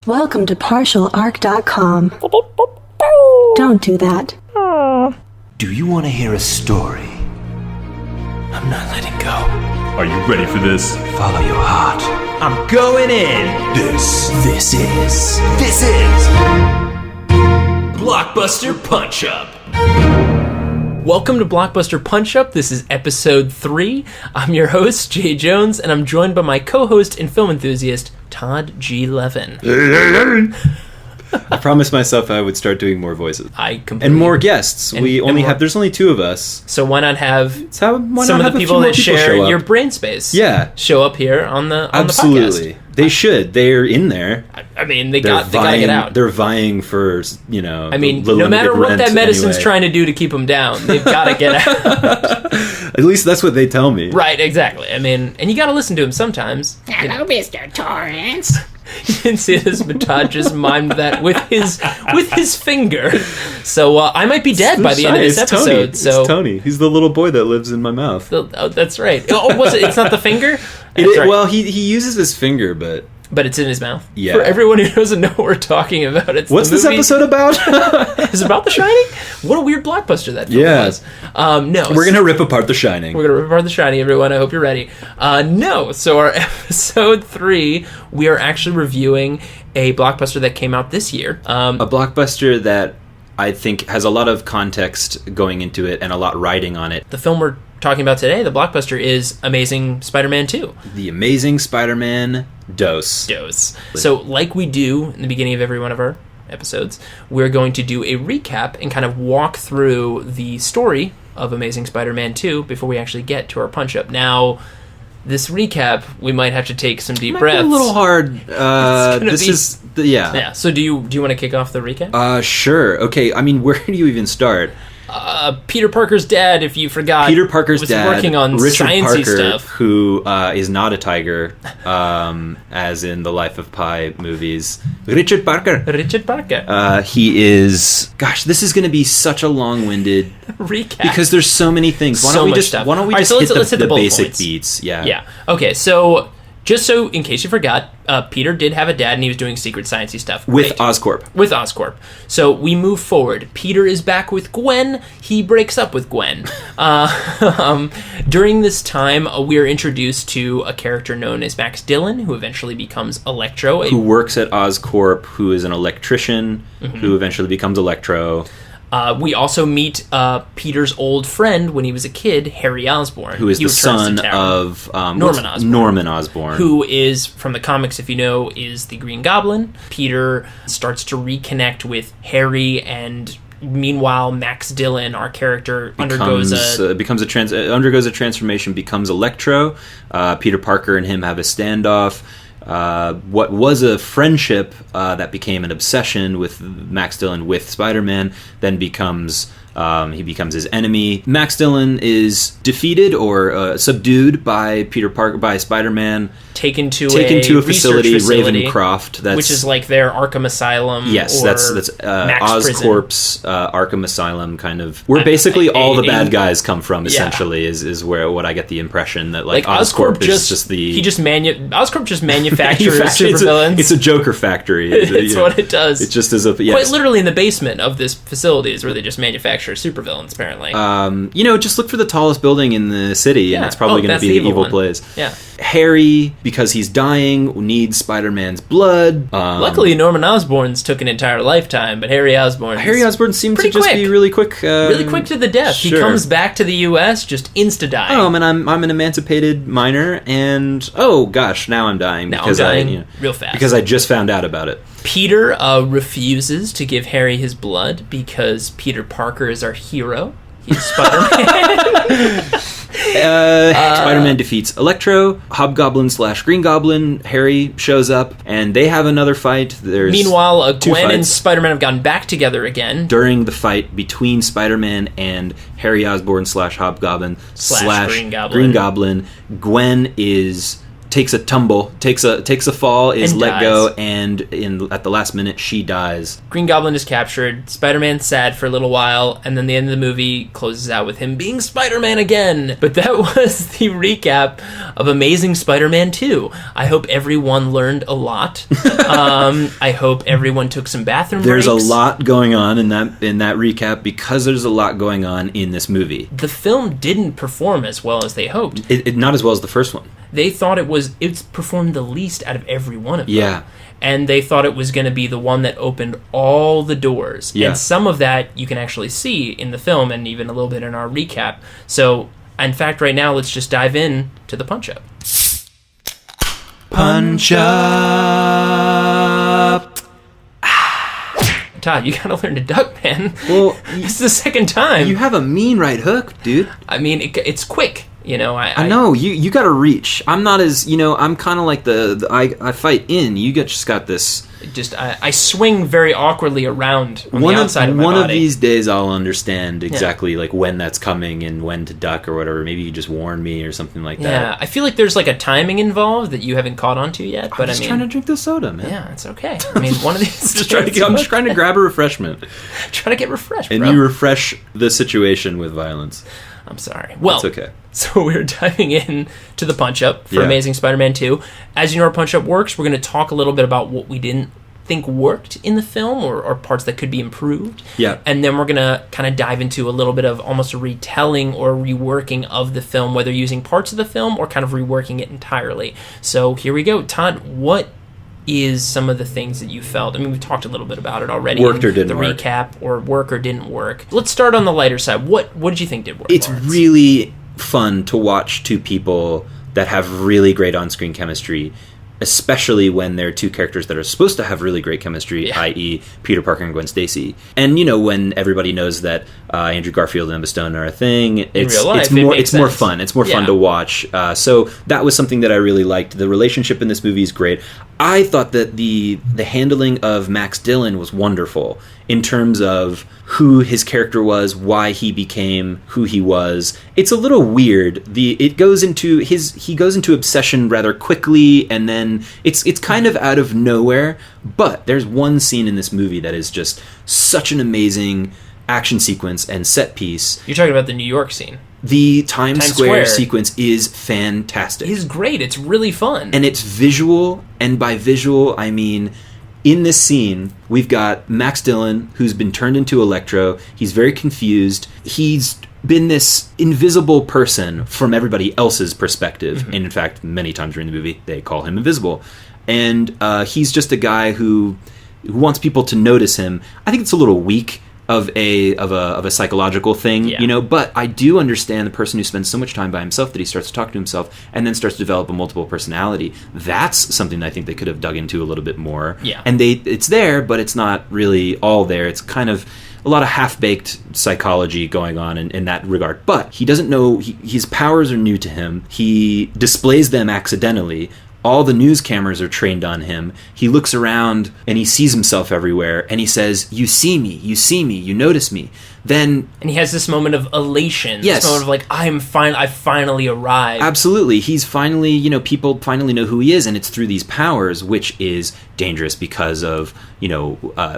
Welcome to partialarc.com. Don't do that. Do you want to hear a story? I'm not letting go. Are you ready for this? Follow your heart. I'm going in! This is Blockbuster Punch-Up! Welcome to Blockbuster Punch-Up. This is episode 3. I'm your host, Jay Jones, and I'm joined by my co-host and film enthusiast, Todd G. Levin. I promised myself I would start doing more voices. And more guests. There's only 2 of us. So why not have some of the people that share your brain space show up here on the podcast? Absolutely. They should. They're in there. I mean, they gotta get out. They're vying for, no matter what that medicine's trying to do to keep them down, they've gotta get out. At least that's what they tell me. Right, exactly. I mean, and you gotta listen to them sometimes. Hello, Mr. Torrance. You can see this, but Todd just mimed that with his finger. So I might be dead by the end of this episode. Tony. So it's Tony. He's the little boy that lives in my mouth. Oh, that's right. Oh, was it? It's not the finger? Right. Well, he uses his finger, but it's in his mouth. Yeah. For everyone who doesn't know what we're talking about, what's this episode about? Is it about The Shining? What a weird blockbuster that film was. No, we're gonna rip apart The Shining. We're gonna rip apart The Shining, everyone. I hope you're ready. No, so our episode 3, we are actually reviewing a blockbuster that came out this year. A blockbuster that I think has a lot of context going into it and a lot riding on it. The film we're talking about today, the blockbuster, is Amazing Spider-Man 2. The Amazing Spider-Man Dose. So, like we do in the beginning of every one of our episodes, we're going to do a recap and kind of walk through the story of Amazing Spider-Man 2 before we actually get to our punch-up. Now, this recap, we might have to take some deep breaths. Be a little hard. Yeah. So do you want to kick off the recap? Sure. Okay. I mean, where do you even start? Peter Parker's dad, if you forgot. Peter Parker's dad, working on Richard sciencey Parker, stuff. who is not a tiger, as in the Life of Pi movies. Richard Parker. He is. Gosh, this is going to be such a long-winded recap because there's so many things. Why don't we just hit the basic points. beats? Yeah. Yeah. Okay. So. Just so, in case you forgot, Peter did have a dad, and he was doing secret sciencey stuff. With Oscorp. So we move forward. Peter is back with Gwen. He breaks up with Gwen. During this time, we're introduced to a character known as Max Dillon, who eventually becomes Electro. Who works at Oscorp, who is an electrician, who eventually becomes Electro. We also meet Peter's old friend when he was a kid, Harry Osborn. Who is the son of Norman Osborn. Who is, from the comics, if you know, is the Green Goblin. Peter starts to reconnect with Harry, and meanwhile, Max Dillon, our character, undergoes a transformation, becomes Electro. Peter Parker and him have a standoff. What was a friendship that became an obsession with Max Dillon with Spider-Man then becomes his enemy. Max Dillon is defeated or subdued by Peter Parker, by Spider-Man. Taken to a facility, Ravencroft, which is like their Arkham Asylum. Yes, that's Oscorp's Arkham Asylum kind of. Where basically all the bad guys come from. Essentially, is where what I get the impression that like Oscorp is just the Oscorp just manufactures supervillains. It's a Joker factory. It's what it does. It just is quite literally in the basement of this facility is where they just manufacture supervillains. Apparently, just look for the tallest building in the city, and it's probably going to be the evil place. Yeah. Harry, because he's dying, needs Spider-Man's blood. Luckily, Norman Osborn's took an entire lifetime, but Harry Osborn seems to just be really quick. Really quick to the death. Sure. He comes back to the U.S. just insta-dying. Oh, and I'm an emancipated minor, and oh gosh, now I'm dying. Real fast. Because I just found out about it. Peter refuses to give Harry his blood because Peter Parker is our hero. He's Spider-Man. Spider-Man defeats Electro, Hobgoblin/Green Goblin. Harry shows up, and they have another fight. Meanwhile, Gwen and Spider-Man have gotten back together again. During the fight between Spider-Man and Harry Osborn/Hobgoblin/Green Goblin, Gwen is takes a tumble, takes a fall, is And let dies. go, and at the last minute she dies. Green Goblin is captured. Spider-Man's sad for a little while, and then the end of the movie closes out with him being Spider-Man again. But that was the recap of Amazing Spider-Man 2. I hope everyone learned a lot. I hope everyone took some bathroom There's breaks. a lot going on in that recap because there's a lot going on in this movie. The film didn't perform as well as they hoped. It not as well as the first one. They thought it's performed the least out of every one of them. Yeah. And they thought it was going to be the one that opened all the doors. Yeah. And some of that you can actually see in the film and even a little bit in our recap. So, in fact, right now, let's just dive in to the punch-up. Punch up. Todd, you gotta learn to duck, man. Well, This is the second time. you have a mean right hook, dude. I mean, it's quick. You know, I know you got to reach. I'm not as I'm kind of like I fight in. You just got this. I swing very awkwardly around on the outside of my one body. of these days I'll understand exactly like when that's coming and when to duck or whatever. Maybe you just warn me or something like that. Yeah, I feel like there's like a timing involved that you haven't caught on to yet. But I'm just trying to drink the soda, man. yeah, it's okay. I mean, one of these. I'm just trying to grab a refreshment, trying to get refreshed, and bro. you refresh the situation with violence. I'm sorry. Well, It's okay. So we're diving in to the punch-up for Yeah. Amazing Spider-Man 2. As you know, our punch-up works. We're going to talk a little bit about what we didn't think worked in the film or parts that could be improved. Yeah. And then we're going to kind of dive into a little bit of almost a retelling or reworking of the film, whether using parts of the film or kind of reworking it entirely. So here we go. Todd, what is some of the things that you felt? I mean, we've talked a little bit about it already. Worked in or didn't the work. recap, or work or didn't work. Let's start on the lighter side. What did you think did work? It's Lawrence? really fun to watch two people that have really great on-screen chemistry, especially when they're two characters that are supposed to have really great chemistry, Yeah. i.e. Peter Parker and Gwen Stacy. And when everybody knows that Andrew Garfield and Emma Stone are a thing, it's real life, it's it more makes it's more sense. fun. It's more fun Yeah. to watch. So that was something that I really liked. The relationship in this movie is great. I thought that the handling of Max Dillon was wonderful in terms of who his character was, why he became who he was. It's a little weird. He goes into obsession rather quickly, and then it's kind of out of nowhere. But there's one scene in this movie that is just such an amazing action sequence and set piece. You're talking about the New York scene. The Times Square Square. sequence is fantastic. It's great. It's really fun. And it's visual, and by visual, I mean, in this scene, we've got Max Dillon, who's been turned into Electro. He's very confused. He's been this invisible person from everybody else's perspective. And in fact, many times during the movie, they call him invisible. And he's just a guy who wants people to notice him. I think it's a little weak of a psychological thing, Yeah. but I do understand the person who spends so much time by himself that he starts to talk to himself and then starts to develop a multiple personality. That's something that I think they could have dug into a little bit more. Yeah. And it's there, but it's not really all there. It's kind of a lot of half-baked psychology going on in that regard. But he doesn't know, his powers are new to him. He displays them accidentally. All the news cameras are trained on him. He looks around and he sees himself everywhere and he says, you see me, you notice me. Then and he has this moment of elation. Yes. This moment of like, I finally arrived. absolutely, he's finally, people finally know who he is, and it's through these powers, which is dangerous because of,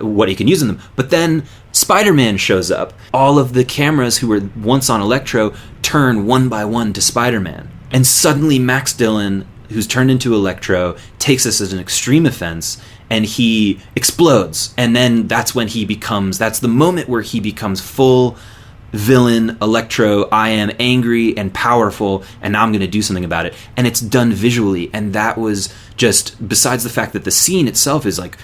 what he can use in them. But then Spider-Man shows up. All of the cameras who were once on Electro turn one by one to Spider-Man. And suddenly Max Dillon, who's turned into Electro, takes this as an extreme offense, and he explodes. And then that's the moment where he becomes full villain Electro. I am angry and powerful, and now I'm going to do something about it. And it's done visually, and that was just, besides the fact that the scene itself is like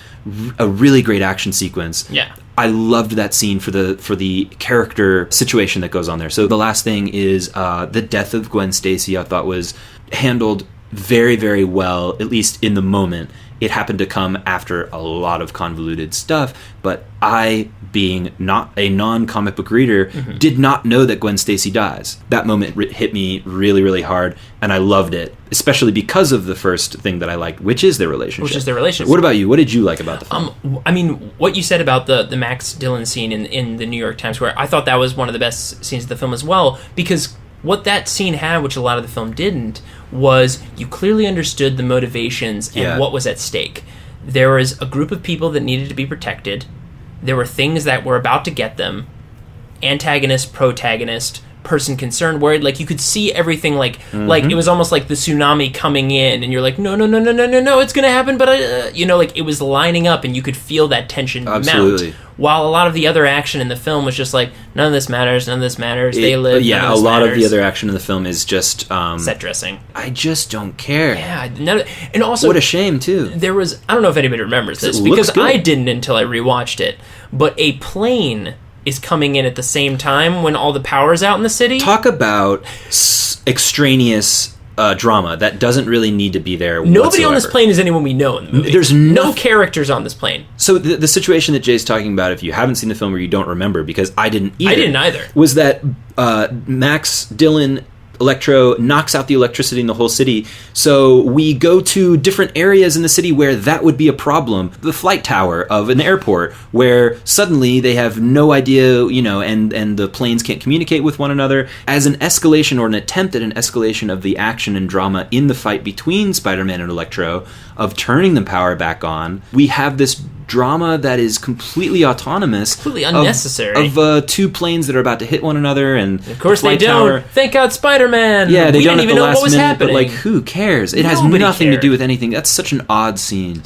a really great action sequence. Yeah. I loved that scene for the character situation that goes on there. So the last thing is the death of Gwen Stacy. I thought was handled very, very well, at least in the moment. It happened to come after a lot of convoluted stuff, but I, being not a non-comic book reader, did not know that Gwen Stacy dies. That moment hit me really, really hard, and I loved it, especially because of the first thing that I liked, which is their relationship. What about you? What did you like about the film? I mean, what you said about the Max Dillon scene in the New York Times Square, I thought that was one of the best scenes of the film as well, because what that scene had, which a lot of the film didn't, was you clearly understood the motivations and what was at stake. There was a group of people that needed to be protected. There were things that were about to get them. Antagonist, protagonist, person concerned, worried. Like, you could see everything, like it was almost like the tsunami coming in, and you're like, no, it's gonna happen, but like, it was lining up, and you could feel that tension mount. While a lot of the other action in the film was just like, none of this matters, they live. Yeah, a lot of the other action in the film is just set dressing. I just don't care. Yeah, and also, what a shame too. There was, I don't know if anybody remembers this, because I didn't until I rewatched it, but a plane is coming in at the same time when all the power's out in the city. Talk about extraneous drama that doesn't really need to be there. Nobody whatsoever. on this plane is anyone we know in the movie. There's no characters on this plane. So the situation that Jay's talking about, if you haven't seen the film or you don't remember, because I didn't either, was that Max, Dylan, Electro knocks out the electricity in the whole city. So we go to different areas in the city where that would be a problem. The flight tower of an airport, where suddenly they have no idea, and the planes can't communicate with one another. As an escalation, or an attempt at an escalation of the action and drama in the fight between Spider-Man and Electro, of turning the power back on, we have this drama that is completely autonomous, completely unnecessary, of two planes that are about to hit one another, and of course they don't. Thank God, Spider-Man. Yeah, they don't didn't even know what was happening. But who cares? It has nothing to do with anything. That's such an odd scene.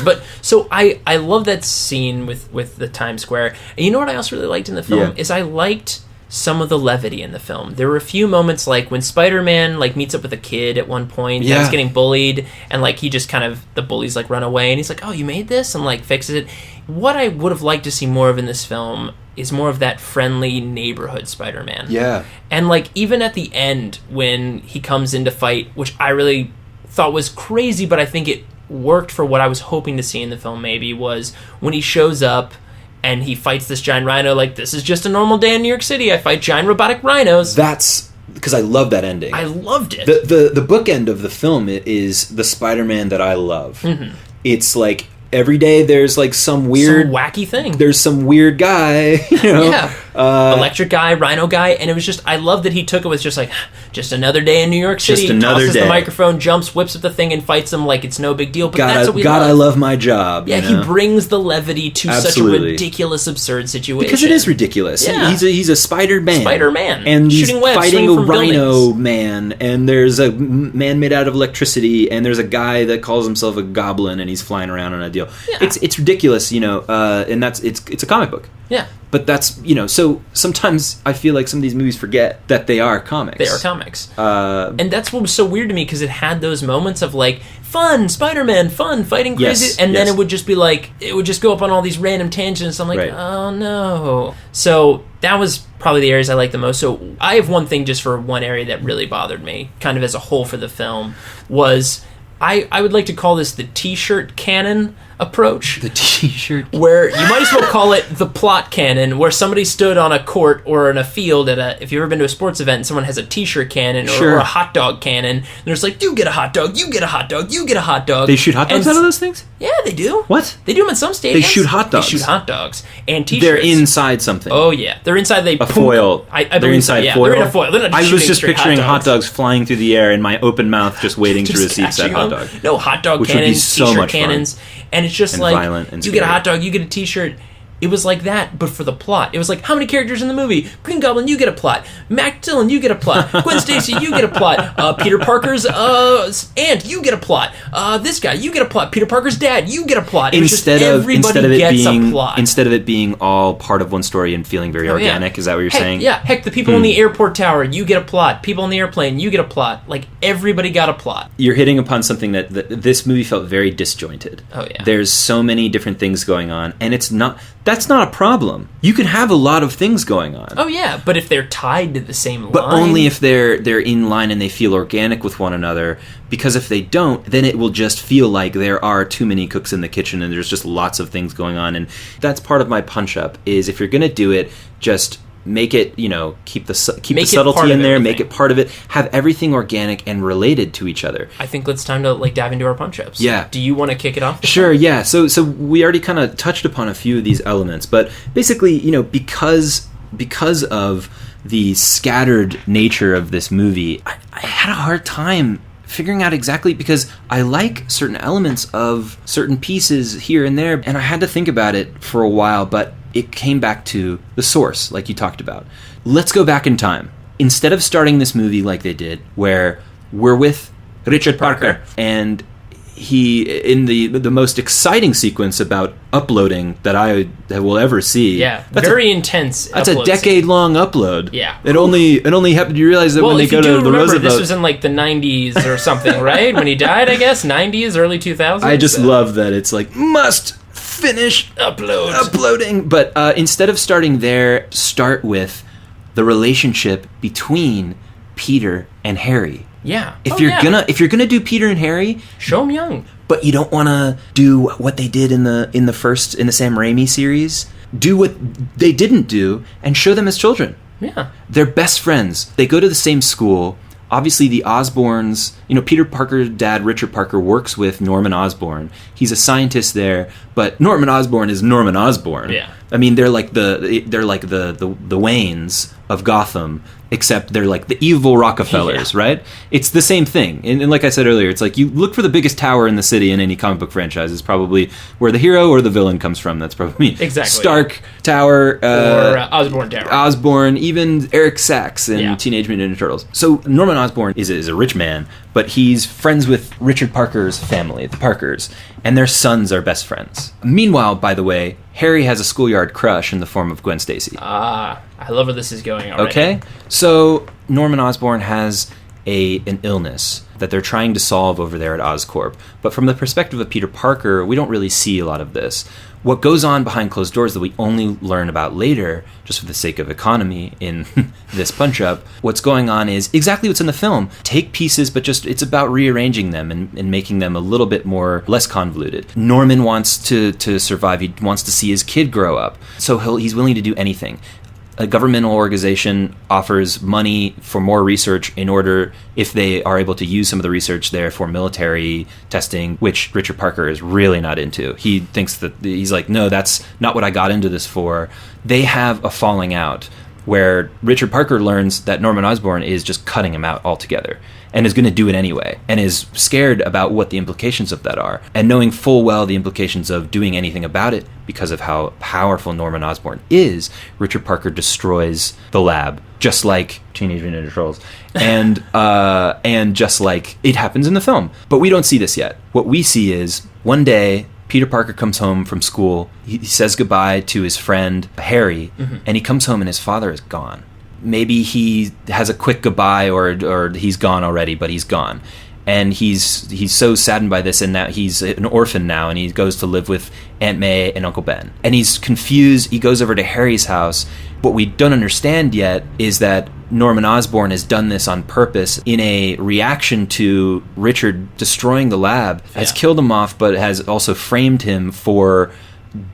But so I love that scene with the Times Square. And you know what I also really liked in the film is I liked some of the levity in the film. There were a few moments like when Spider-Man meets up with a kid at one point that's getting bullied, and he just kind of, the bullies run away, and he's like, oh, you made this, and fixes it. What I would have liked to see more of in this film is more of that friendly neighborhood Spider-Man. Yeah. And even at the end when he comes in to fight, which I really thought was crazy, but I think it worked for what I was hoping to see in the film, maybe, was when he shows up and he fights this giant rhino. This is just a normal day in New York City. I fight giant robotic rhinos. That's because I love that ending. I loved it. The bookend of the film is the Spider-Man that I love. Mm-hmm. It's every day there's some weird, wacky thing. There's some weird guy, electric guy, rhino guy, and it was just, I love that he took it with just another day in New York City. Just another tosses day. The microphone, jumps, whips up the thing, and fights him like it's no big deal. But that's what we love. I love my job. Yeah, he brings the levity to such a ridiculous, absurd situation. Because it is ridiculous. Yeah. He's a Spider-Man. Spider-Man. And he's shooting webs, fighting a rhino buildings. man, and there's a man made out of electricity, and there's a guy that calls himself a goblin, and he's flying around on a deal. Yeah. It's ridiculous, and it's a comic book. Yeah. But that's, so sometimes I feel like some of these movies forget that they are comics. They are comics. And that's what was so weird to me, because it had those moments of fun, Spider-Man, fun, fighting crazy, and then it would just be it would just go up on all these random tangents. I'm like, oh no. So that was probably the areas I liked the most. So I have one thing just for one area that really bothered me, kind of as a whole for the film, was I would like to call this the T-shirt canon approach. The T-shirt, where you might as well call it the plot cannon, where somebody stood on a court or in a field if you've ever been to a sports event and someone has a T-shirt cannon or a hot dog cannon, and there's you get a hot dog, you get a hot dog, you get a hot dog. They shoot hot dogs out of those things? Yeah, they do. What? They do them at some stadiums. They shoot hot dogs. They shoot hot dogs and T-shirts. They're inside something. Oh yeah, they're inside a foil. I they're believe inside so. Yeah, foil. They're in a foil. They're not I was just straight picturing hot dogs flying through the air in my open mouth, just waiting to receive said hot dog. No, hot dog Which cannons, would be so T-shirt much cannons, fun. And it's just and violent and you scary. get a hot dog, you get a T-shirt. It was like that, but for the plot. It was how many characters in the movie? Green Goblin, you get a plot. Mac Dillon, you get a plot. Gwen Stacy, you get a plot. Peter Parker's aunt, you get a plot. This guy, you get a plot. Peter Parker's dad, you get a plot. Instead of it being all part of one story and feeling very organic, is that what you're saying? Yeah, heck, the people in the airport tower, you get a plot. People in the airplane, you get a plot. Everybody got a plot. You're hitting upon something that this movie felt very disjointed. Oh yeah. There's so many different things going on, and that's not a problem. You can have a lot of things going on. Oh yeah, but if they're tied to the same line. But only if they're in line and they feel organic with one another, because if they don't, then it will just feel like there are too many cooks in the kitchen and there's just lots of things going on. And that's part of my punch-up, is if you're going to do it, just make it, keep the subtlety in there, make it part of it, have everything organic and related to each other. I think it's time to dive into our punch-ups. Yeah. Do you want to kick it off? Sure, yeah. So we already kind of touched upon a few of these elements, but basically, because of the scattered nature of this movie, I had a hard time figuring out exactly, because I like certain elements of certain pieces here and there, and I had to think about it for a while, but it came back to the source, like you talked about. Let's go back in time. Instead of starting this movie like they did, where we're with Richard Parker, and he, in the most exciting sequence about uploading that I will ever see. Yeah, very intense. That's a decade-long upload. Yeah. It only happened. You realize that when they go to the Roosevelt. This was in like the 90s or something, right? When he died, I guess 90s, early 2000s. I just love that it's like must finish uploading. But instead of starting there, start with the relationship between Peter and Harry. Yeah. If you're gonna do Peter and Harry, show them young. But you don't want to do what they did in the Sam Raimi series. Do what they didn't do and show them as children. Yeah. They're best friends. They go to the same school. Obviously, the Osborns, Peter Parker's dad, Richard Parker, works with Norman Osborn. He's a scientist there, but Norman Osborn is Norman Osborn. Yeah. I mean, they're like the Waynes of Gotham, except they're like the evil Rockefellers, right? It's the same thing. And like I said earlier, it's like you look for the biggest tower in the city in any comic book franchise is probably where the hero or the villain comes from. That's probably exactly Stark Tower, or Osborn Tower. Osborn, even Eric Sachs in Teenage Mutant Ninja Turtles. So Norman Osborn is a rich man, but he's friends with Richard Parker's family, the Parkers, and their sons are best friends. Meanwhile, by the way, Harry has a schoolyard crush in the form of Gwen Stacy. I love where this is going already. Okay, so Norman Osborn has an illness that they're trying to solve over there at Oscorp. But from the perspective of Peter Parker, we don't really see a lot of this. What goes on behind closed doors that we only learn about later, just for the sake of economy in this punch-up, what's going on is exactly what's in the film. Take pieces, but it's about rearranging them and making them a little bit less convoluted. Norman wants to survive. He wants to see his kid grow up. So he's willing to do anything. A governmental organization offers money for more research in order, if they are able to use some of the research there for military testing, which Richard Parker is really not into. He thinks he's like, no, that's not what I got into this for. They have a falling out where Richard Parker learns that Norman Osborn is just cutting him out altogether and is going to do it anyway and is scared about what the implications of that are. And knowing full well the implications of doing anything about it because of how powerful Norman Osborn is, Richard Parker destroys the lab, just like Teenage Mutant Ninja Turtles, and just like it happens in the film. But we don't see this yet. What we see is one day Peter Parker comes home from school. He says goodbye to his friend Harry, and he comes home and his father is gone. Maybe he has a quick goodbye, or he's gone already, but he's gone. And he's so saddened by this, and now he's an orphan now, and he goes to live with Aunt May and Uncle Ben. And he's confused. He goes over to Harry's house. What we don't understand yet is that Norman Osborn has done this on purpose in a reaction to Richard destroying the lab, has killed him off, but has also framed him for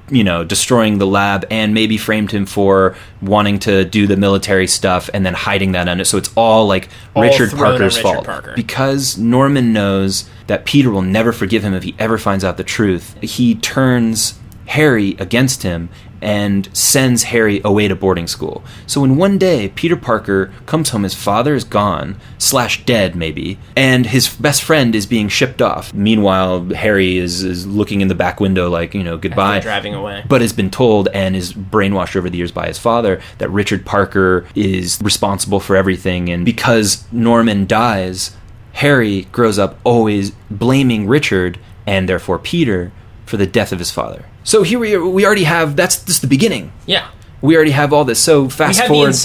destroying the lab, and maybe framed him for wanting to do the military stuff and then hiding that under. So it's all like Richard Parker's fault. Because Norman knows that Peter will never forgive him if he ever finds out the truth. He turns Harry against him and sends Harry away to boarding school. So when one day Peter Parker comes home, his father is gone, / dead maybe, and his best friend is being shipped off. Meanwhile, Harry is looking in the back window like, goodbye. After driving away. But has been told and is brainwashed over the years by his father that Richard Parker is responsible for everything. And because Norman dies, Harry grows up always blaming Richard, and therefore Peter, for the death of his father. So here we already have, that's just the beginning. Yeah. We already have all this. So fast forward.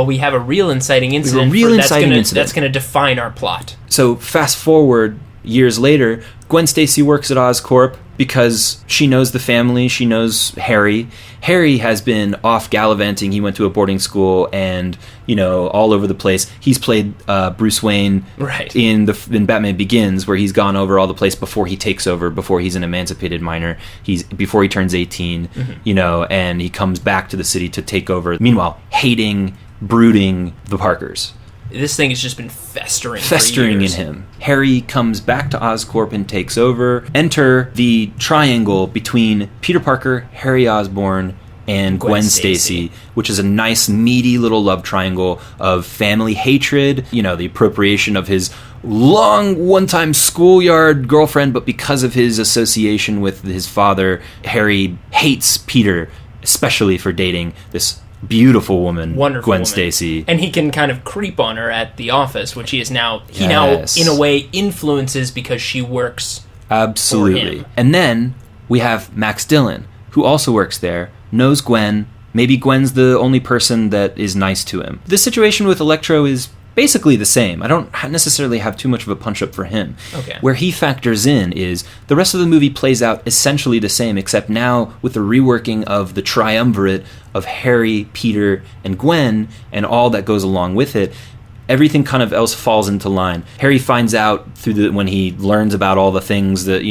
We have a real inciting incident. That's going to define our plot. So fast forward years later, Gwen Stacy works at Oscorp because she knows the family, she knows Harry. Harry has been off gallivanting. He went to a boarding school and, all over the place. He's played Bruce Wayne in Batman Begins, where he's gone over all the place before he takes over, before he's an emancipated minor. Before he turns 18, and he comes back to the city to take over. Meanwhile, brooding the Parkers. This thing has just been festering in him. Harry comes back to Oscorp and takes over. Enter the triangle between Peter Parker, Harry Osborn, and Gwen Stacy, which is a nice, meaty little love triangle of family hatred, the appropriation of his long one-time schoolyard girlfriend, but because of his association with his father, Harry hates Peter, especially for dating this beautiful woman, wonderful Gwen woman. Stacy. And he can kind of creep on her at the office, which he now, Yes. in a way, influences because she works Absolutely. for him. And then we have Max Dillon, who also works there, knows Gwen. Maybe Gwen's the only person that is nice to him. The situation with Electro is basically the same. I don't necessarily have too much of a punch-up for him. Okay. Where he factors in is the rest of the movie plays out essentially the same, except now with the reworking of the triumvirate of Harry, Peter, and Gwen, and all that goes along with it. Everything kind of else falls into line. Harry finds out when he learns about all the things that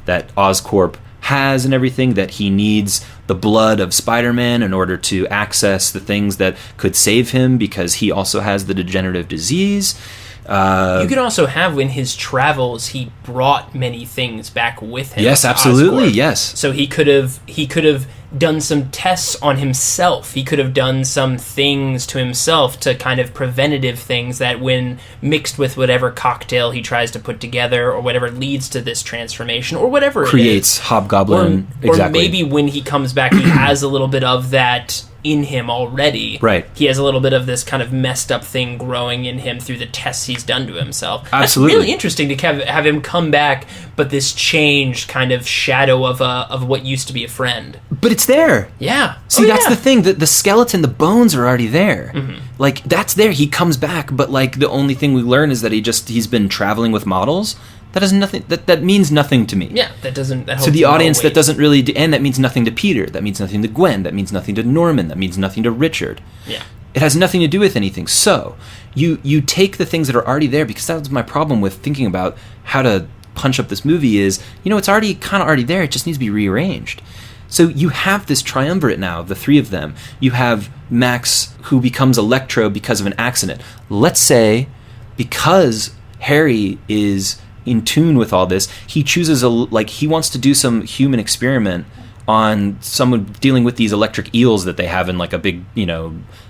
that Oscorp has and everything, that he needs the blood of Spider-Man in order to access the things that could save him, because he also has the degenerative disease. You could also have, in his travels, he brought many things back with him. Yes, to absolutely, Oscorp. yes. So he could have done some tests on himself. He could have done some things to himself, to kind of preventative things that, when mixed with whatever cocktail he tries to put together, or whatever leads to this transformation, or whatever Creates it is. Hobgoblin. Or Exactly. maybe when he comes back, he has a little bit of that in him already. Right. He has a little bit of this kind of messed up thing growing in him through the tests he's done to himself. Absolutely. That's really interesting to have him come back, but this changed kind of shadow of what used to be a friend. But it's there. Yeah. See, that's the thing. The skeleton, the bones are already there. Mm-hmm. Like, that's there. He comes back, but like the only thing we learn is that he's been traveling with models. That has nothing. That means nothing to me. Yeah, that doesn't. That To the audience, that weight. doesn't really, and that means nothing to Peter. That means nothing to Gwen. That means nothing to Norman. That means nothing to Richard. Yeah. It has nothing to do with anything. So you take the things that are already there, because that was my problem with thinking about how to punch up this movie is, it's already kind of already there. It just needs to be rearranged. So you have this triumvirate now, the three of them. You have Max, who becomes Electro because of an accident. Let's say because Harry is in tune with all this, he chooses he wants to do some human experiment on someone dealing with these electric eels that they have in like a big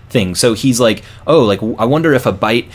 thing. So he's like, I wonder if a bite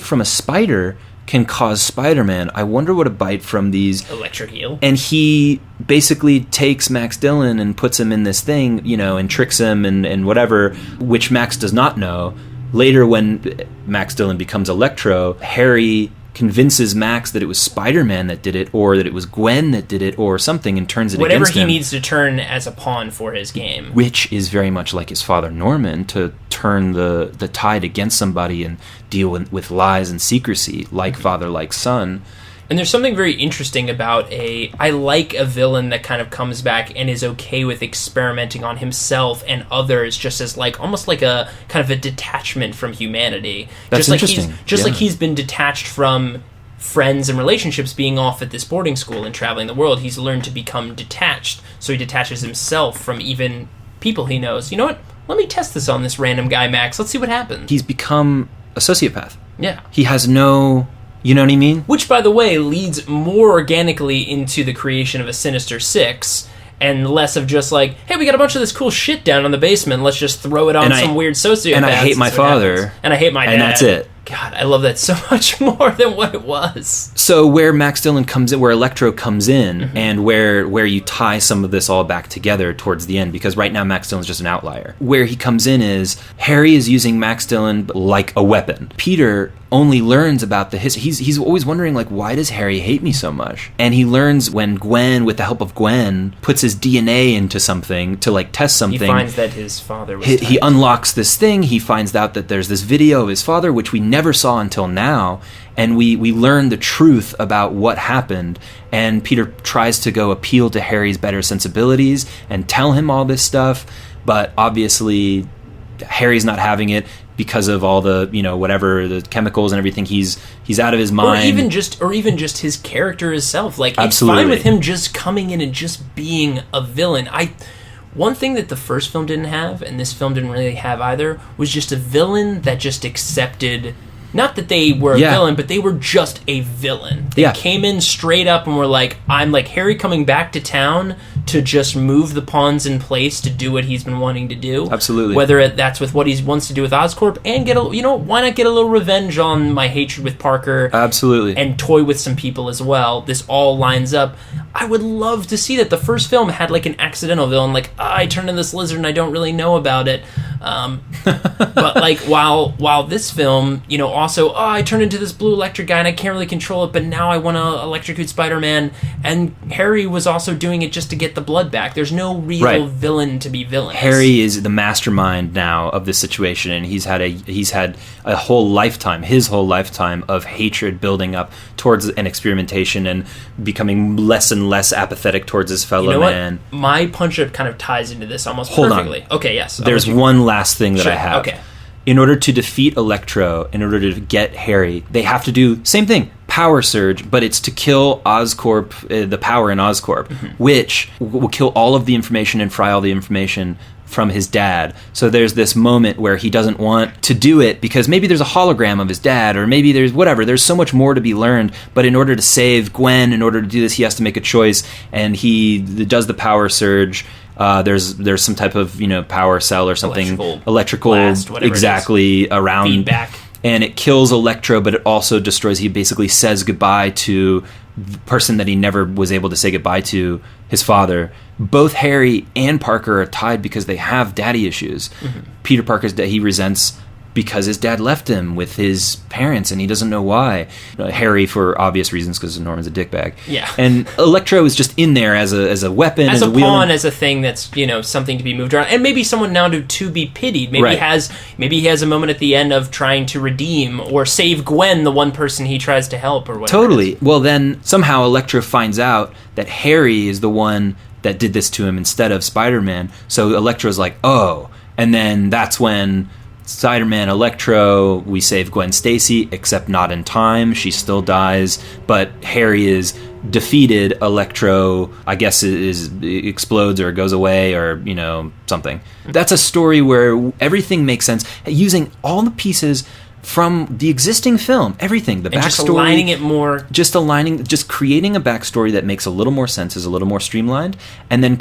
from a spider can cause Spider-Man. I wonder what a bite from these Electric eel. And he basically takes Max Dillon and puts him in this thing, and tricks him and whatever, which Max does not know. Later, when Max Dillon becomes Electro, Harry convinces Max that it was Spider-Man that did it, or that it was Gwen that did it, or something, and turns it Whatever against him. he needs to turn as a pawn for his game. Which is very much like his father Norman, to turn the tide against somebody and deal with lies and secrecy, like father, like son. And there's something very interesting about I like a villain that kind of comes back and is okay with experimenting on himself and others, just as almost like a kind of a detachment from humanity. That's just like interesting. Like he's been detached from friends and relationships, being off at this boarding school and traveling the world. He's learned to become detached, so he detaches himself from even people he knows. You know what? Let me test this on this random guy, Max. Let's see what happens. He's become a sociopath. Yeah. He has no... You know what I mean? Which, by the way, leads more organically into the creation of a Sinister Six, and less of just like, hey, we got a bunch of this cool shit down in the basement, let's just throw it on some weird sociopath. And I hate my father. And I hate my dad. And that's it. God, I love that so much more than what it was. So where Max Dillon comes in, where Electro comes in, and where you tie some of this all back together towards the end, because right now Max Dillon's just an outlier. Where he comes in is, Harry is using Max Dillon like a weapon. Peter only learns about the history. He's always wondering, why does Harry hate me so much? And he learns when Gwen, with the help of Gwen, puts his DNA into something to test something. He finds that his father was he unlocks this thing. He finds out that there's this video of his father, which we never saw until now, and we learn the truth about what happened. And Peter tries to go appeal to Harry's better sensibilities and tell him all this stuff, but obviously Harry's not having it because of all the whatever the chemicals and everything. He's out of his mind, or even just his character itself. It's Absolutely. fine with him just coming in and just being a villain. One thing that the first film didn't have, and this film didn't really have either, was just a villain that just accepted, not that they were a villain, but they were just a villain. They came in straight up and were like, I'm like Harry coming back to town to just move the pawns in place to do what he's been wanting to do. Absolutely. Whether that's with what he wants to do with Oscorp and why not get a little revenge on my hatred with Parker? Absolutely. And toy with some people as well. This all lines up. I would love to see that. The first film had like an accidental villain, like I turned into this lizard and I don't really know about it. But like while this film, also I turned into this blue electric guy and I can't really control it, but now I want to electrocute Spider-Man. And Harry was also doing it just to get the blood back. There's no real villain to be villainous. Harry is the mastermind now of this situation, and he's had a whole lifetime, his whole lifetime of hatred building up towards an experimentation and becoming less and less apathetic towards his fellow man. What? My punch-up kind of ties into this almost Hold perfectly. on. Okay, yes. There's one last thing that I have. Okay. In order to defeat Electro, in order to get Harry, they have to do same thing, power surge, but it's to kill Oscorp, the power in Oscorp, which will kill all of the information and fry all the information from his dad. So there's this moment where he doesn't want to do it because maybe there's a hologram of his dad, or maybe there's whatever. There's so much more to be learned, but in order to save Gwen, in order to do this, he has to make a choice, and he does the power surge. There's some type of power cell or something, electrical blast, exactly around feedback, and it kills Electro, but it also destroys. He basically says goodbye to the person that he never was able to say goodbye to, his father. Both Harry and Parker are tied because they have daddy issues. Peter Parker's dad, he resents because his dad left him with his parents and he doesn't know why. Harry for obvious reasons because Norman's a dickbag. Yeah. And Electro is just in there as a weapon, as a wheel. pawn, as a thing that's something to be moved around, and maybe someone now to be pitied. Maybe he has a moment at the end of trying to redeem or save Gwen, the one person he tries to help, or whatever. Totally. Well, then somehow Electro finds out that Harry is the one that did this to him instead of Spider-Man. So Electro's like, oh, and then that's when Spider-Man, Electro, we save Gwen Stacy, except not in time. She still dies, but Harry is defeated. Electro, I guess, explodes or goes away or, something. That's a story where everything makes sense, using all the pieces from the existing film, everything, the backstory, just aligning it more, just creating a backstory that makes a little more sense, is a little more streamlined, and then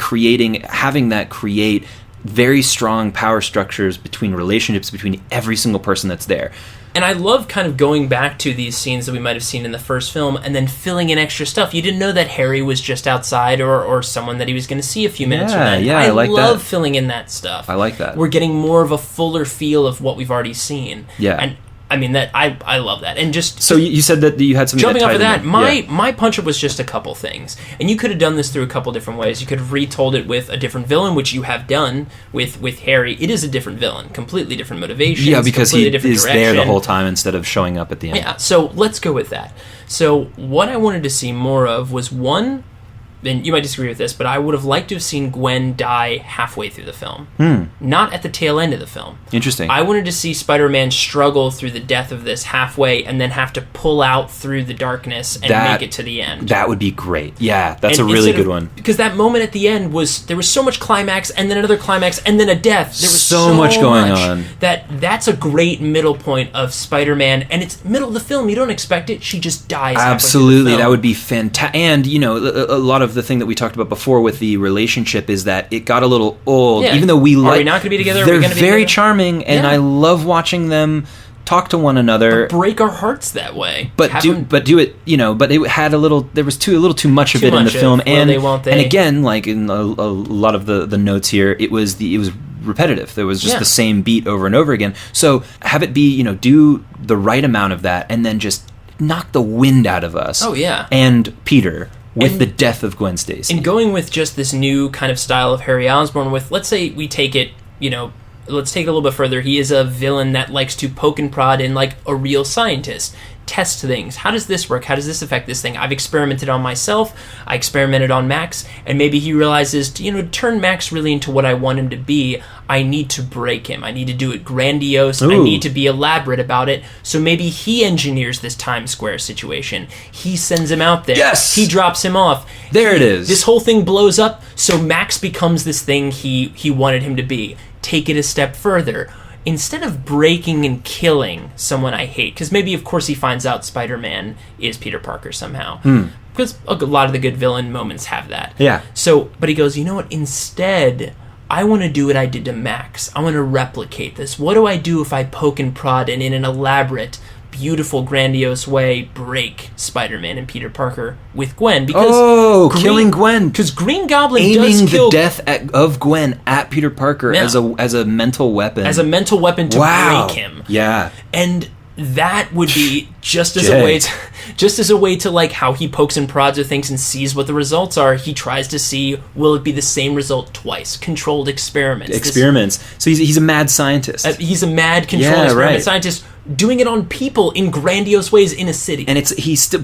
having that create very strong power structures between relationships between every single person that's there. And I love kind of going back to these scenes that we might have seen in the first film and then filling in extra stuff. You didn't know that Harry was just outside or someone that he was going to see a few minutes from then. Yeah, I like love that. Filling in that stuff. I like that. We're getting more of a fuller feel of what we've already seen. Yeah. And I mean, that I love that. And just so you said that you had something jumping off of that. Yeah. My punch-up was just a couple things, and you could have done this through a couple different ways. You could have retold it with a different villain, which you have done with Harry. It is a different villain, completely different motivations. Yeah, because he is there the direction. whole time instead of showing up at the end. Yeah, so let's go with that. So what I wanted to see more of was one. And you might disagree with this, but I would have liked to have seen Gwen die halfway through the film. Not at the tail end of the film. Interesting. I wanted to see Spider-Man struggle through the death of this halfway and then have to pull out through the darkness and make it to the end. That would be great. Yeah, that's a really good one. Because that moment at the end there was so much climax and then another climax and then a death. There was so much going on. That's a great middle point of Spider-Man, and it's middle of the film. You don't expect it. She just dies. Absolutely. That would be fantastic. And, a lot of the thing that we talked about before with the relationship is that it got a little old. Yeah. Even though we Are we not going to be together? They're Are we gonna be very together? charming, and I love watching them talk to one another. But break our hearts that way. But do it. But it had a little. There was a little too much of it in the film, and again, like in a lot of the notes here, it was repetitive. There was just the same beat over and over again. So have it be, do the right amount of that, and then just knock the wind out of us. Oh yeah. And Peter. With the death of Gwen Stacy. And going with just this new kind of style of Harry Osborn with, let's say we take it, let's take it a little bit further. He is a villain that likes to poke and prod in like a real scientist. Test things. How does this work? How does this affect this thing? I've experimented on myself. I experimented on Max. And maybe he realizes, to turn Max really into what I want him to be, I need to break him. I need to do it grandiose. Ooh. I need to be elaborate about it. So maybe he engineers this Times Square situation. He sends him out there. Yes! He drops him off. There it is. This whole thing blows up, so Max becomes this thing he wanted him to be. Take it a step further. Instead of breaking and killing someone I hate, because maybe, of course, he finds out Spider-Man is Peter Parker somehow. because a lot of the good villain moments have that. Yeah. So, but he goes, you know what? Instead, I want to do what I did to Max. I want to replicate this. What do I do if I poke and prod and in an elaborate, beautiful, grandiose way break Spider-Man and Peter Parker with Gwen? Because killing Gwen. Because Green Goblin aiming does kill the death of Gwen at Peter Parker Yeah. as a mental weapon. as a mental weapon to Wow. break him. Yeah. And that would be just as a way to like how he pokes and prods with things and sees what the results are. He tries to see, will it be the same result twice? Controlled experiments. So he's a mad scientist. He's a mad controlled experiment right. scientist doing it on people in grandiose ways in a city. And he's still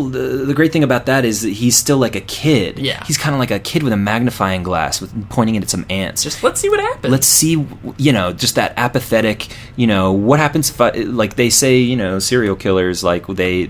the great thing about that is that he's still like a kid. Yeah. He's kind of like a kid with a magnifying glass pointing it at some ants. Just let's see what happens. Let's see, just that apathetic, what happens if like they say, serial killers, like they,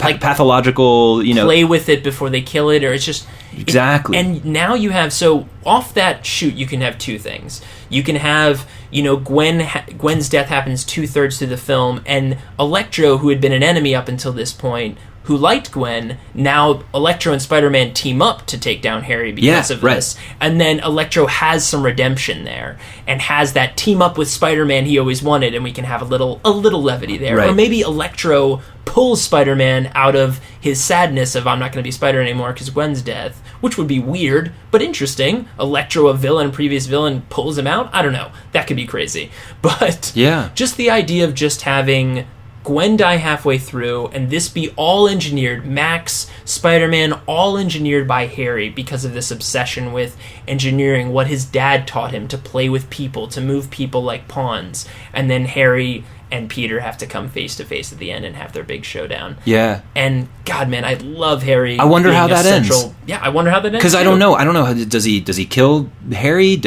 like pathological, play with it before they kill it, or it's just exactly. And now you have, so off that shoot, you can have two things. You can have, Gwen's death happens 2/3 through the film, and Electro, who had been an enemy up until this point, who liked Gwen, now Electro and Spider-Man team up to take down Harry because of this. And then Electro has some redemption there, and has that team up with Spider-Man he always wanted, and we can have a little levity there. Right. Or maybe Electro pulls Spider-Man out of his sadness of I'm not going to be Spider anymore because Gwen's death, which would be weird, but interesting. Electro, a villain, previous villain, pulls him out? I don't know. That could be crazy. But just the idea of just having Gwen die halfway through, and this be all engineered, Max, Spider-Man, all engineered by Harry because of this obsession with engineering what his dad taught him to play with people, to move people like pawns, and then Harry and Peter have to come face to face at the end and have their big showdown. Yeah. And God, man, I love Harry. I wonder how that ends. Yeah, I wonder how that ends. Because I don't know. Does he kill Harry?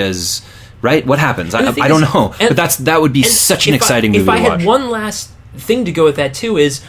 Right? What happens? I don't know. But that would be such an exciting movie to watch. If I had one last thing to go with that too is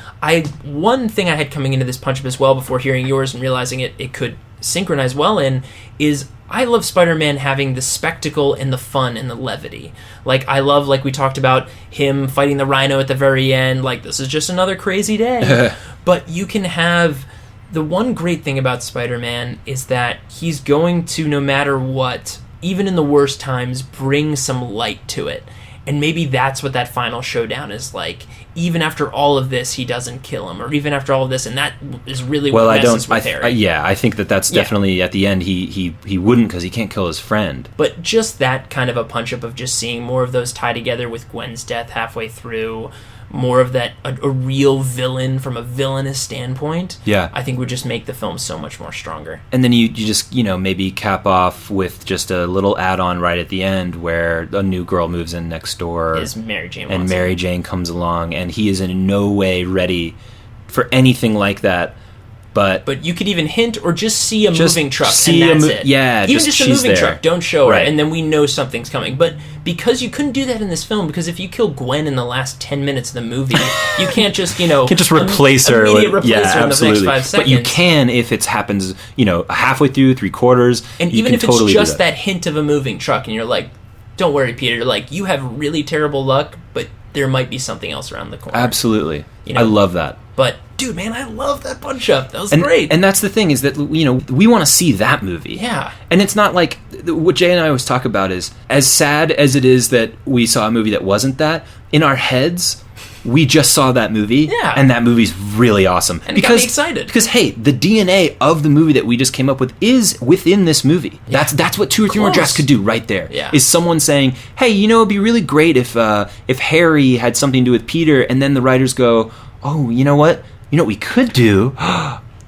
one thing I had coming into this punch-up as well before hearing yours and realizing it could synchronize well in is I love Spider-Man having the spectacle and the fun and the levity. Like I love, like we talked about, him fighting the Rhino at the very end, like this is just another crazy day. But you can have, the one great thing about Spider-Man is that he's going to, no matter what, even in the worst times, bring some light to it. And maybe that's what that final showdown is like. Even after all of this, he doesn't kill him, or even after all of this, and that is really what messes with Harry. I think that's definitely at the end he wouldn't, because he can't kill his friend. But just that kind of a punch up of just seeing more of those tie together with Gwen's death halfway through, more of that a real villain from a villainous standpoint. Yeah, I think would just make the film so much more stronger. And then you just maybe cap off with just a little add-on right at the end where a new girl moves in next door, is Mary Jane, and Mary Jane comes along, and he is in no way ready for anything like that. But you could even hint or just see a moving truck, and that's it. Yeah, even just a moving truck. Don't show her, right. And then we know something's coming. But because you couldn't do that in this film, because if you kill Gwen in the last 10 minutes of the movie, you can't just can't just replace her. Replace her in the next 5 seconds. But you can if it happens, halfway through, 3/4, and even if it's just that hint of a moving truck, and you're like, "Don't worry, Peter." You're like, you have really terrible luck, but there might be something else around the corner. Absolutely, I love that. But dude, man, I love that punch up. That was great. And that's the thing, is that we want to see that movie. Yeah. And it's not like what Jay and I always talk about is, as sad as it is that we saw a movie that wasn't that, in our heads we just saw that movie. Yeah. And that movie's really awesome. And it got me excited. Because hey, the DNA of the movie that we just came up with is within this movie. Yeah. That's what 2 or 3 more drafts could do right there. Yeah. Is someone saying, hey, it'd be really great if Harry had something to do with Peter, and then the writers go, oh, you know what we could do?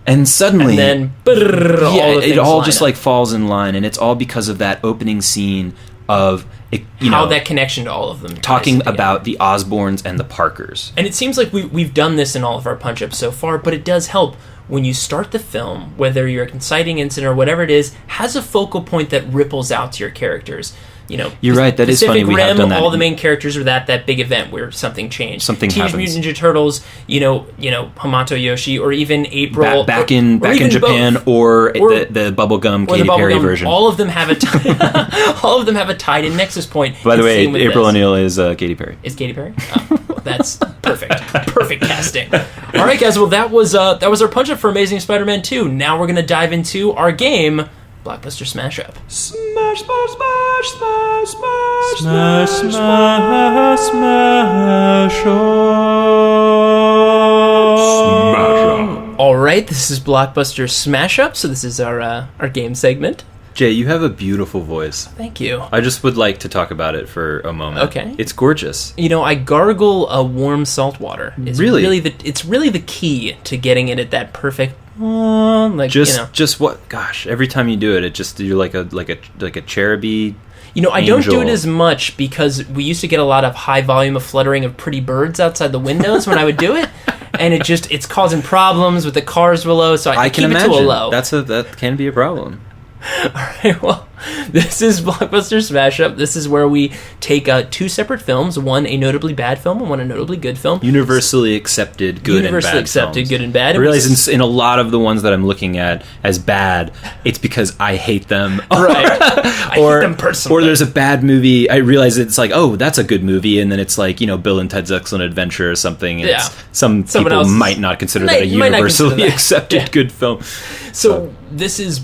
And suddenly, and then it all just like falls in line, and it's all because of that opening scene of how that connection to all of them talking about the Osborns and the Parkers. And it seems like we've done this in all of our punch-ups so far, but it does help when you start the film, whether you're a inciting incident or whatever it is, has a focal point that ripples out to your characters. You're right. That Pacific is funny. We Rim, have done that. All the main characters are that big event where something changed. Something Teenage happens. Mutant Ninja Turtles, Hamato Yoshi, or even April, back in Japan, or the bubblegum Katy Perry version. All of them have a all of them have a tied-in nexus point. By the way, April O'Neil is Katy Perry. Is Katy Perry? Oh. That's perfect. Perfect casting. All right, guys. Well, that was our punch up for Amazing Spider-Man 2. Now we're gonna dive into our game, Blockbuster Smash-Up. Smash, smash, smash, smash, smash, smash, smash, smash, smash. All right, this is Blockbuster Smash-Up. So this is our game segment. Jay, you have a beautiful voice. Thank you. I just would like to talk about it for a moment. Okay. It's gorgeous. You know, I gargle a warm salt water. It's Really? It's really the key to getting it at that perfect, like, Just what? Gosh, every time you do it, you're like a cheruby. You know, I don't do it angel. as much because we used to get a lot of high volume of fluttering of pretty birds outside the windows when I would do it. And it's causing problems with the cars below, so I can keep imagine. it to a low. That can be a problem. Alright, well, this is Blockbuster Smash-Up. This is where we take two separate films, one a notably bad film and one a notably good film. Universally accepted good and bad Universally accepted films. good and bad. I realize in a lot of the ones that I'm looking at as bad, it's because I hate them. Right. I hate them personally. Or there's a bad movie, I realize it's like, oh, that's a good movie, and then it's like, Bill and Ted's Excellent Adventure or something. And Yeah. Someone people else might not consider that a might not consider universally that. accepted Yeah. good film. So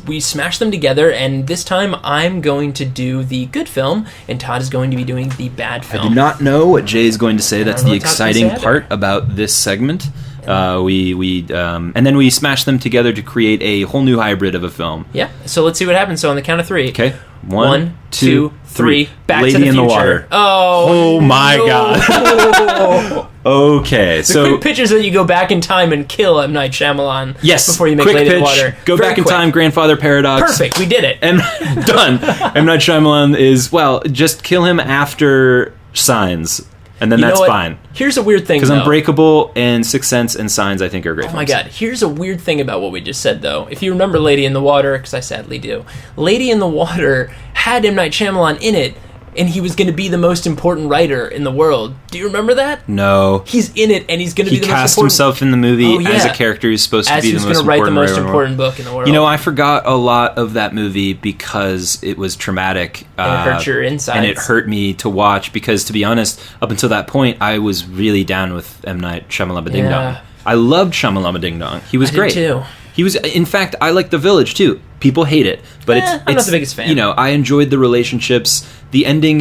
we smash them together, and this time I'm going to do the good film, and Todd is going to be doing the bad film. I do not know what Jay is going to say. That's know the what Todd's gonna exciting say either. part about this segment. And then we smash them together to create a whole new hybrid of a film. Yeah, so let's see what happens. So on the count of three. Okay. One, two, three. Back Lady to the in the Future. Water. Oh my no. God. Okay, The so quick pitch is that you go back in time and kill M. Night Shyamalan yes, before you make quick Lady pitch, in the Water. Go Very back in quick. time, grandfather paradox. Perfect, we did it. And done. M. Night Shyamalan is, just kill him after Signs, and then You know that's what? fine. Here's a weird thing, Because though. Unbreakable and Sixth Sense and Signs, I think, are great Oh my films. god, here's a weird thing about what we just said, though. If you remember Lady in the Water, because I sadly do, Lady in the Water had M. Night Shyamalan in it, and he was going to be the most important writer in the world. Do you remember that? No. He's in it, and he's going to He be the most cast important... himself in the movie Oh, yeah. as a character who's supposed to as be who's the most going to write the important most writer in the important world. book in the world. I forgot a lot of that movie because it was traumatic. And it hurt your insides. And it hurt me to watch because, to be honest, up until that point, I was really down with M. Night Shyamalan Ding Dong. Yeah. I loved Shyamalan Ding Dong. He was I great. did too. He was, in fact, I like The Village too. People hate it, but I'm not the biggest fan. I enjoyed the relationships. The ending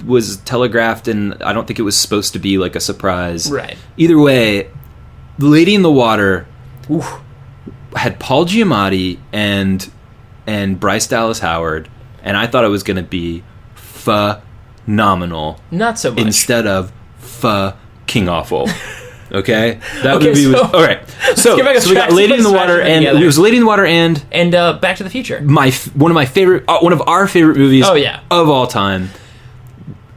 was telegraphed, and I don't think it was supposed to be like a surprise. Right. Either way, The Lady in the Water Oof. had Paul Giamatti and Bryce Dallas Howard, and I thought it was going to be phenomenal Not so much. instead of fucking awful. Okay, that Okay, movie was so- all right. So, get back on so we track. got Lady in the Let's Water, smash them and together. it was Lady in the Water and And Back to the Future. one of our favorite movies. Oh, yeah. Of all time.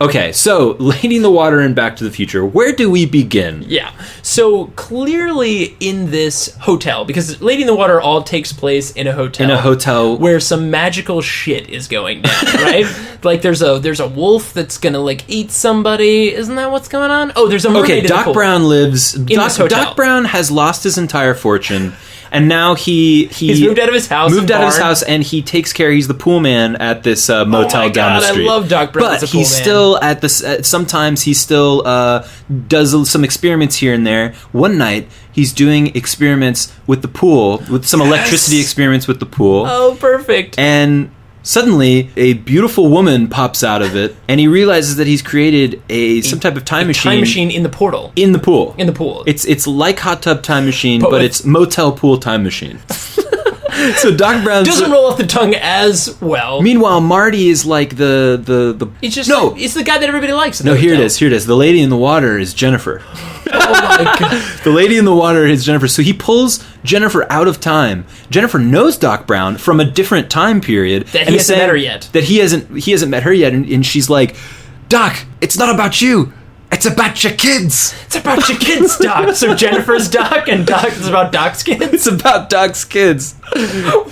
Okay, so Lady in the Water and Back to the Future. Where do we begin? Yeah. So clearly in this hotel, because Lady in the Water all takes place in a hotel. In a hotel. where some magical shit is going down, right? Like there's a wolf that's gonna like eat somebody. Isn't that what's going on? Oh, there's a mermaid Okay, in the Doc pool. Brown lives. this hotel. Doc Brown has lost his entire fortune, and now he's moved out of his house Moved and out of his barn. house, and he takes care. He's the pool man at this motel my down the God, I street. love Doc Brown but as a pool he's man. still at this. Sometimes he still does some experiments here and there. One night, he's doing experiments with the pool, with some electricity experiments with the pool. Oh, perfect. And suddenly, a beautiful woman pops out of it, and he realizes that he's created some type of time machine. Time machine in the portal. In the pool. In the pool. It's like Hot Tub Time Machine, But but with- it's Motel Pool Time Machine. So Doc Brown Doesn't roll off the tongue as well. Meanwhile, Marty is like the. It's just no. like, it's the guy that everybody likes. in No, the here it hotel. is. Here it is. The lady in the water is Jennifer. Oh my god. The lady in the water is Jennifer. So he pulls Jennifer out of time. Jennifer knows Doc Brown from a different time period. That he and is hasn't met saying her yet. That he hasn't met her yet, and she's like, Doc, it's not about you. It's about your kids. It's about your kids, Doc. So Jennifer's Doc, and Doc is about Doc's kids. It's about Doc's kids.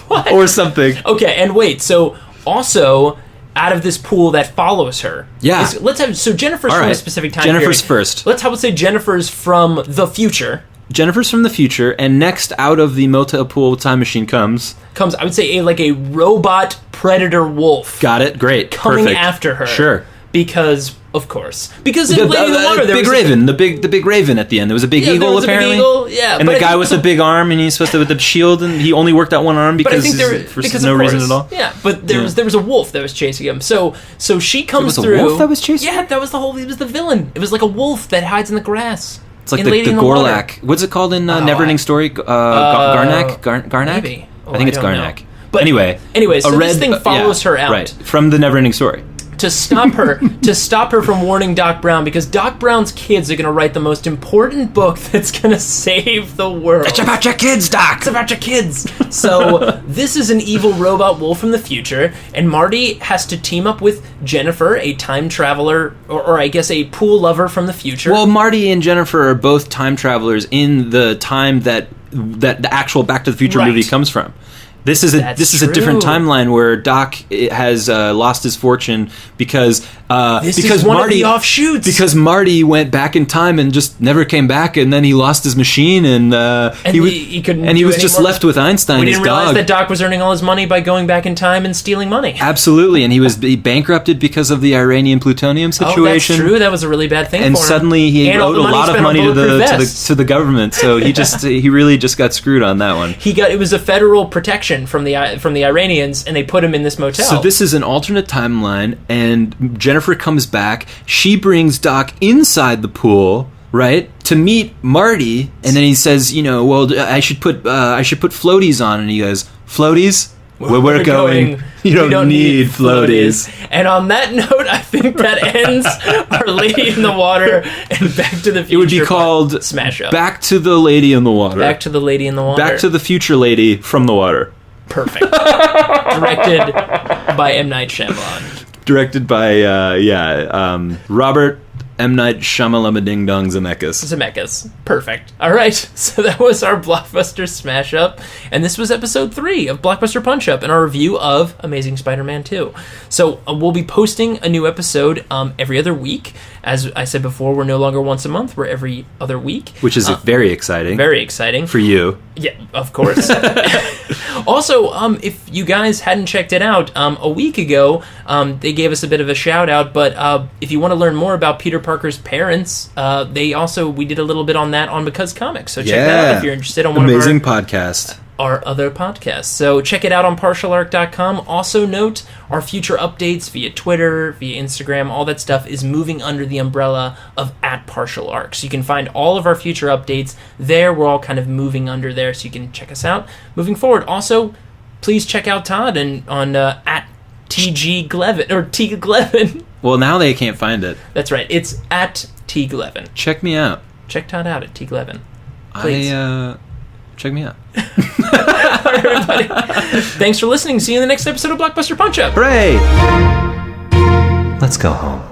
What? Or something. Okay, and wait. So also out of this pool that follows her. Yeah. So Jennifer's All from a right. specific time Jennifer's period. first. Let's say Jennifer's from the future. Jennifer's from the future, and next out of the motel pool time machine comes. I would say, a robot predator wolf. Got it. Great. Coming Perfect. after her. Sure. Because, of course. Because in Lady in the Water, there big was raven, the big raven at the end. There was a big eagle, apparently. And the guy with the big arm, and he's supposed to with the shield, and he only worked out one arm because for no reason at all. Yeah, but there was a wolf that was chasing him. So she comes through. There was a wolf that was chasing him? Yeah, that was the whole. It was the villain. It was like a wolf that hides in the grass. It's like the Gorlak. What's it called in Neverending Story? Garnak? Maybe. I think it's Garnak. But anyway, so this thing follows her out. Right, from the Neverending Story. To stop her from warning Doc Brown, because Doc Brown's kids are going to write the most important book that's going to save the world. It's about your kids, Doc! It's about your kids! So, this is an evil robot wolf from the future, and Marty has to team up with Jennifer, a time traveler, or I guess a pool lover from the future. Well, Marty and Jennifer are both time travelers in the time that the actual Back to the Future movie comes from. This is a different timeline where Doc has lost his fortune because Marty offshoots. Because Marty went back in time and just never came back, and then he lost his machine, and he was just left with Einstein. We didn't realize that Doc was earning all his money by going back in time and stealing money. Absolutely, and he bankrupted because of the Iranian plutonium situation. Oh, that's true. That was a really bad thing for him. And suddenly he owed a lot of money to the government, so he really just got screwed on that one. It was a federal protection from the Iranians, and they put him in this motel. So this is an alternate timeline, and Jennifer comes back. She brings Doc inside the pool, right, to meet Marty, and then he says, well, I should put floaties on, and he goes, floaties? Where we're going, you don't need floaties. And on that note, I think that ends our Lady in the Water and Back to the Future. It would be called Smash-Up. Back to the Lady in the Water. Back to the Lady in the Water. Back to the Future Lady from the Water. Perfect. Directed by M. Night Shyamalan. Directed by, Robert M. Night Shyamalan Ding Dong Zemeckis. Perfect. All right. So that was our Blockbuster Smash-Up. And this was episode 3 of Blockbuster Punch-Up and our review of Amazing Spider-Man 2. So we'll be posting a new episode every other week. As I said before, we're no longer once a month. We're every other week. Which is very exciting. Very exciting. For you. Yeah, of course. Also, if you guys hadn't checked it out, a week ago, they gave us a bit of a shout-out, but if you want to learn more about Peter Parker's parents, we did a little bit on that on Because Comics, so check that out if you're interested on one Amazing of podcast. our other podcasts. So check it out on partialarc.com. Also note, our future updates via Twitter, via Instagram, all that stuff is moving under the umbrella of @partialarc. So you can find all of our future updates there. We're all kind of moving under there, so you can check us out moving forward. Also, please check out Todd on @TGGlevin or T-Glevin. Well, now they can't find it. That's right. It's @T-Glevin. Check me out. Check Todd out at T-Glevin. Please. Check me out. All right, everybody. Thanks for listening. See you in the next episode of Blockbuster Punch-Up. Hooray! Let's go home.